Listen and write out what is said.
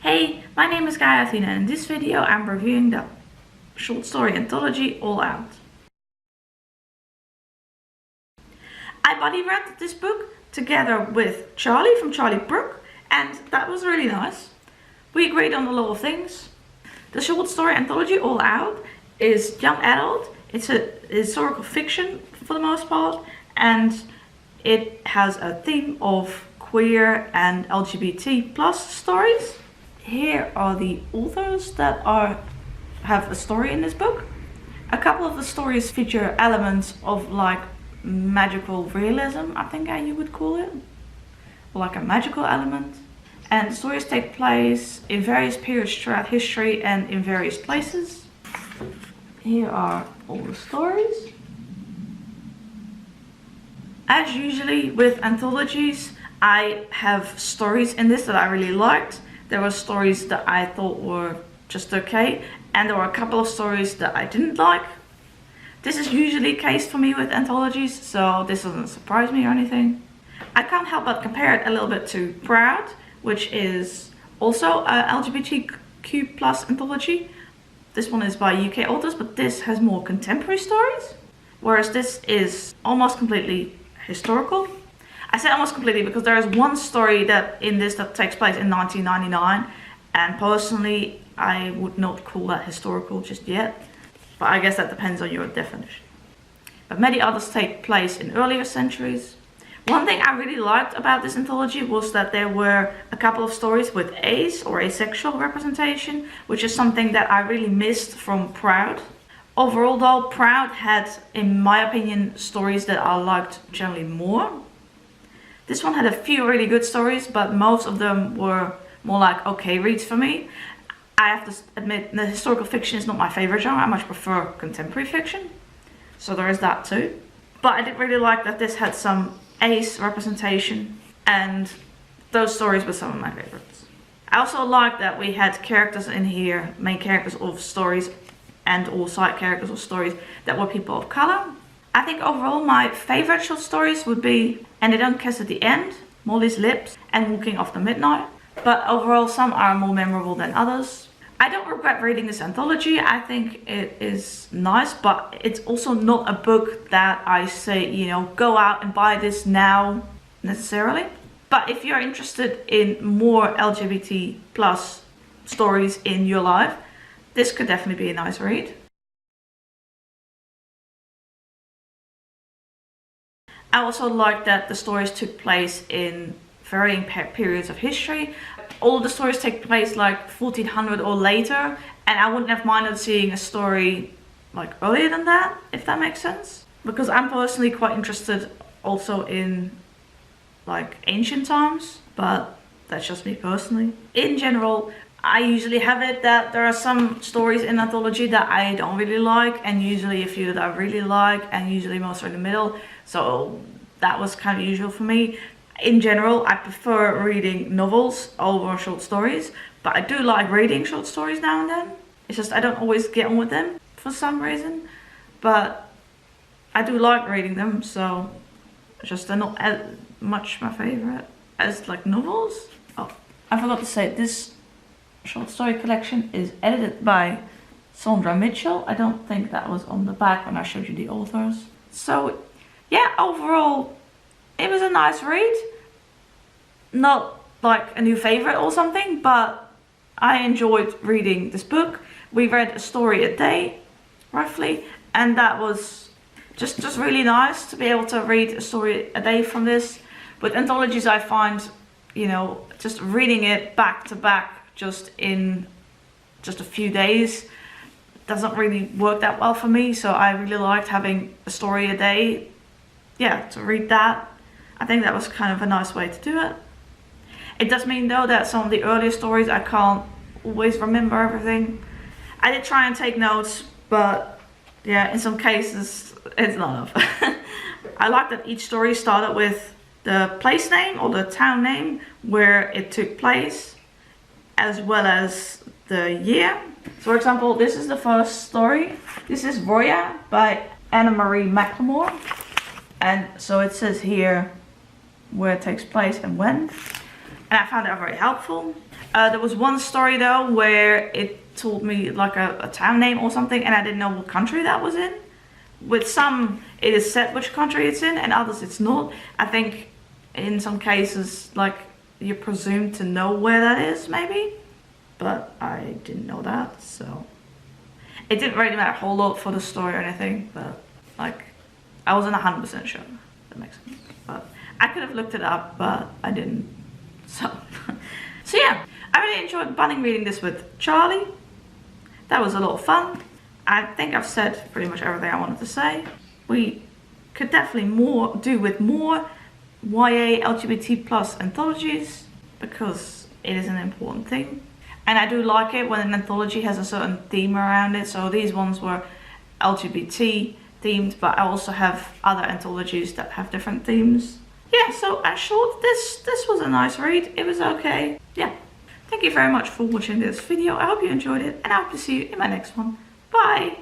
Hey, my name is Athena and in this video I'm reviewing the short story anthology All Out. I buddy read this book together with Charlie from Charlie Brook, and that was really nice. We agreed on a lot of things. The short story anthology All Out is young adult. It's a historical fiction for the most part, and it has a theme of queer and LGBT plus stories. Here are the authors that have a story in this book. A couple of the stories feature elements of like magical realism, I think you would call it, like a magical element. And the stories take place in various periods throughout history and in various places. Here are all the stories. As usually with anthologies, I have stories in this that I really liked. There were stories that I thought were just okay, and there were a couple of stories that I didn't like. This is usually the case for me with anthologies, so this doesn't surprise me or anything. I can't help but compare it a little bit to Proud, which is also a LGBTQ plus anthology. This one is by UK authors, but this has more contemporary stories, whereas this is almost completely historical. I say almost completely because there is one story that takes place in 1999, and personally I would not call that historical just yet, but I guess that depends on your definition. But many others take place in earlier centuries. One thing I really liked about this anthology was that there were a couple of stories with ace or asexual representation, which is something that I really missed from Proud. Overall though, Proud had, in my opinion, stories that I liked generally more. This one had a few really good stories, but most of them were more like okay reads for me. I have to admit, the historical fiction is not my favorite genre. I much prefer contemporary fiction, so there is that too. But I did really like that this had some ace representation, and those stories were some of my favorites. I also like that we had characters in here, main characters of stories and all side characters of stories that were people of color. I think overall my favorite short stories would be And They Don't Kiss at the End, Molly's Lips, and Walking After Midnight. But overall some are more memorable than others. I don't regret reading this anthology. I think it is nice, but it's also not a book that I say, you know, go out and buy this now necessarily. But if you're interested in more LGBT plus stories in your life, this could definitely be a nice read. I also like that the stories took place in varying periods of history. All of the stories take place like 1400 or later, and I wouldn't have minded seeing a story like earlier than that, if that makes sense. Because I'm personally quite interested also in like ancient times, but that's just me personally. In general, I usually have it that there are some stories in anthology that I don't really like, and usually a few that I really like, and usually most are in the middle. So that was kind of usual for me. In general, I prefer reading novels over short stories, but I do like reading short stories now and then. It's just I don't always get on with them for some reason, but I do like reading them, so just they're not as much my favorite as like novels. Oh, I forgot to say, this short story collection is edited by Saundra Mitchell. I don't think that was on the back when I showed you the authors. So yeah, overall it was a nice read. Not like a new favorite or something, but I enjoyed reading this book. We read a story a day roughly, and that was just really nice to be able to read a story a day from this. With anthologies I find, you know, just reading it back to back just in just a few days doesn't really work that well for me, so I really liked having a story a day. Yeah, to read that, I think that was kind of a nice way to do it. It does mean though that some of the earlier stories I can't always remember everything. I did try and take notes, but yeah, in some cases it's not enough. I like that each story started with the place name or the town name where it took place, as well as the year. So for example, this is the first story. This is Roya by Anna-Marie McLemore. And so it says here where it takes place and when. And I found that very helpful. There was one story though where it told me like a town name or something, and I didn't know what country that was in. With some, it is said which country it's in, and others it's not. I think in some cases, like, you're presumed to know where that is, maybe. But I didn't know that, so... It didn't really matter a whole lot for the story or anything, but, like, I wasn't 100% sure. That makes sense. But I could have looked it up, but I didn't. So, so yeah. I really enjoyed bunning reading this with Charlie. That was a lot of fun. I think I've said pretty much everything I wanted to say. We could definitely do with more YA LGBT plus anthologies, because it is an important thing. And I do like it when an anthology has a certain theme around it. So these ones were LGBT themed, but I also have other anthologies that have different themes. Yeah, so in short, this was a nice read. It was okay. Yeah. Thank you very much for watching this video. I hope you enjoyed it, and I hope to see you in my next one. Bye!